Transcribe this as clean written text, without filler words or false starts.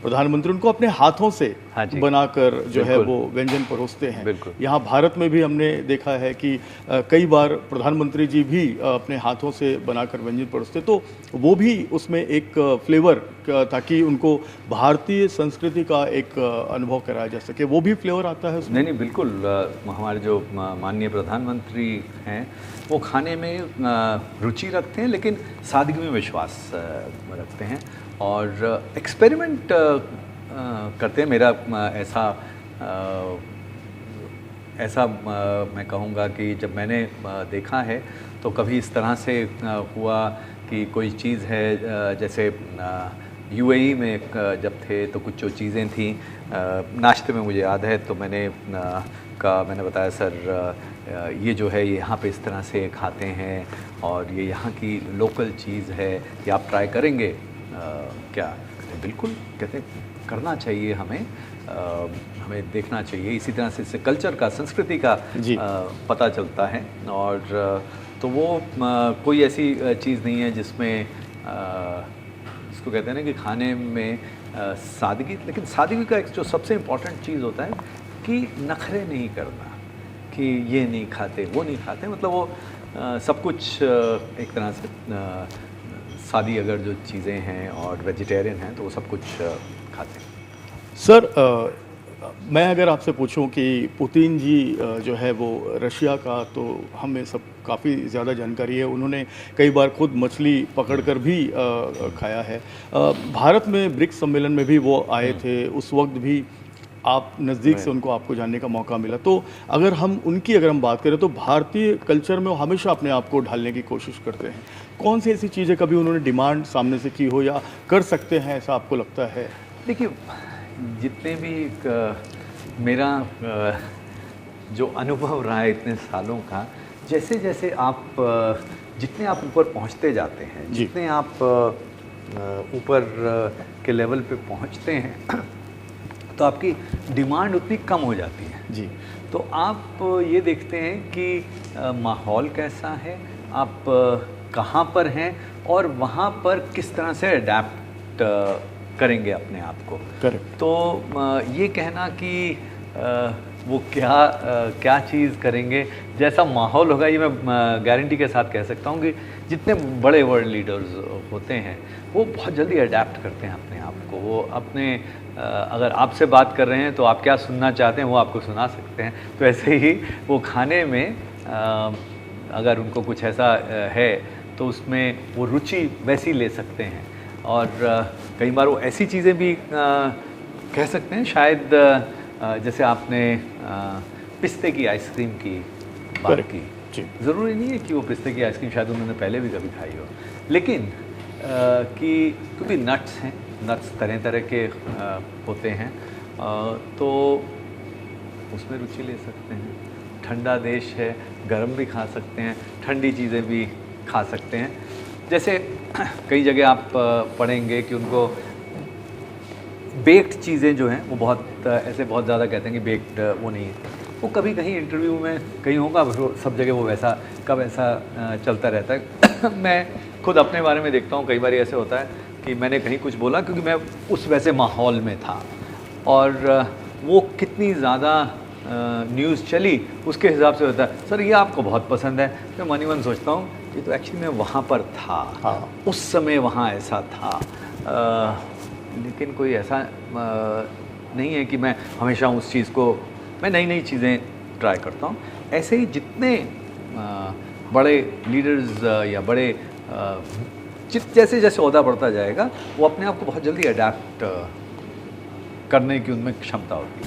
प्रधानमंत्री उनको अपने हाथों से हाँ जी। बनाकर जो है बिल्कुल। वो व्यंजन परोसते हैं। बिल्कुल। यहाँ भारत में भी हमने देखा है कि कई बार प्रधानमंत्री जी भी अपने हाथों से बनाकर व्यंजन परोसते, तो वो भी उसमें एक फ्लेवर ताकि उनको भारतीय संस्कृति का एक अनुभव कराया जा सके, वो भी फ्लेवर आता है उसमें। नहीं नहीं, बिल्कुल। हमारे जो माननीय प्रधानमंत्री हैं वो खाने में रुचि रखते हैं, लेकिन सादगी में विश्वास रखते हैं और एक्सपेरिमेंट करते हैं। मेरा ऐसा मैं कहूँगा कि जब मैंने देखा है तो कभी इस तरह से हुआ कि कोई चीज़ है, जैसे यूएई में जब थे तो कुछ जो चीज़ें थीं नाश्ते में, मुझे याद है, तो मैंने बताया सर ये जो है ये यहाँ पे इस तरह से खाते हैं और ये यहाँ की लोकल चीज़ है, ये आप ट्राई करेंगे क्या? कहते बिल्कुल, कहते करना चाहिए हमें, हमें देखना चाहिए। इसी तरह से इससे कल्चर का, संस्कृति का पता चलता है। और तो वो कोई ऐसी चीज़ नहीं है जिसमें इसको कहते हैं ना कि खाने में सादगी, लेकिन सादगी का एक जो सबसे इम्पॉर्टेंट चीज़ होता है कि नखरे नहीं करना कि ये नहीं खाते, वो नहीं खाते, मतलब वो सब कुछ एक तरह से सादी अगर जो चीज़ें हैं और वेजिटेरियन हैं तो वो सब कुछ खाते हैं। सर मैं अगर आपसे पूछूं कि पुतिन जी जो है वो रशिया का, तो हमें सब काफ़ी ज़्यादा जानकारी है, उन्होंने कई बार खुद मछली पकड़कर भी खाया है। भारत में ब्रिक्स सम्मेलन में भी वो आए थे, उस वक्त भी आप नज़दीक से उनको आपको जानने का मौका मिला। तो अगर हम बात करें तो भारतीय कल्चर में वो हमेशा अपने आप को ढालने की कोशिश करते हैं। कौन सी ऐसी चीज़ें कभी उन्होंने डिमांड सामने से की हो या कर सकते हैं, ऐसा आपको लगता है? देखिए, जितने भी मेरा जो अनुभव रहा है इतने सालों का, जैसे जैसे आप जितने आप ऊपर पहुंचते जाते हैं, जितने आप ऊपर के लेवल पे पहुंचते हैं तो आपकी डिमांड उतनी कम हो जाती है जी। तो आप ये देखते हैं कि माहौल कैसा है, आप कहाँ पर हैं और वहाँ पर किस तरह से अडेप्ट करेंगे अपने आप को। करेक्ट। तो ये कहना कि वो क्या चीज़ करेंगे, जैसा माहौल होगा, ये मैं गारंटी के साथ कह सकता हूँ कि जितने बड़े वर्ल्ड लीडर्स होते हैं वो बहुत जल्दी अडेप्ट करते हैं अपने आप को। वो अपने अगर आपसे बात कर रहे हैं तो आप क्या सुनना चाहते हैं वो आपको सुना सकते हैं। तो ऐसे ही वो खाने में अगर उनको कुछ ऐसा है तो उसमें वो रुचि वैसी ले सकते हैं। और कई बार वो ऐसी चीज़ें भी कह सकते हैं, शायद जैसे आपने पिस्ते की आइसक्रीम की बात की, ज़रूरी नहीं है कि वो पिस्ते की आइसक्रीम शायद उन्होंने पहले भी कभी खाई हो, लेकिन कि क्योंकि नट्स हैं, नट्स तरह तरह के होते हैं, तो उसमें रुचि ले सकते हैं। ठंडा देश है, गर्म भी खा सकते हैं, ठंडी चीज़ें भी खा सकते हैं। जैसे कई जगह आप पढ़ेंगे कि उनको बेक्ड चीज़ें जो हैं वो बहुत ऐसे बहुत ज़्यादा कहते हैं कि बेक्ड वो नहीं है। वो कभी कहीं इंटरव्यू में कहीं होगा, सब जगह वो वैसा कब ऐसा चलता रहता है। मैं खुद अपने बारे में देखता हूँ, कई बार ऐसे होता है कि मैंने कहीं कुछ बोला क्योंकि मैं उस वैसे माहौल में था और वो कितनी ज़्यादा न्यूज़ चली उसके हिसाब से होता है, सर ये आपको बहुत पसंद है। मैं मन ही मन सोचता हूँ ये तो एक्चुअली मैं वहाँ पर था, उस समय वहाँ ऐसा था, लेकिन कोई ऐसा नहीं है कि मैं हमेशा उस चीज़ को, मैं नई नई चीज़ें ट्राई करता हूँ। ऐसे ही जितने बड़े लीडर्स या बड़े जैसे जैसे ओहदा बढ़ता जाएगा वो अपने आप को बहुत जल्दी अडेप्ट करने की उनमें क्षमता होती है।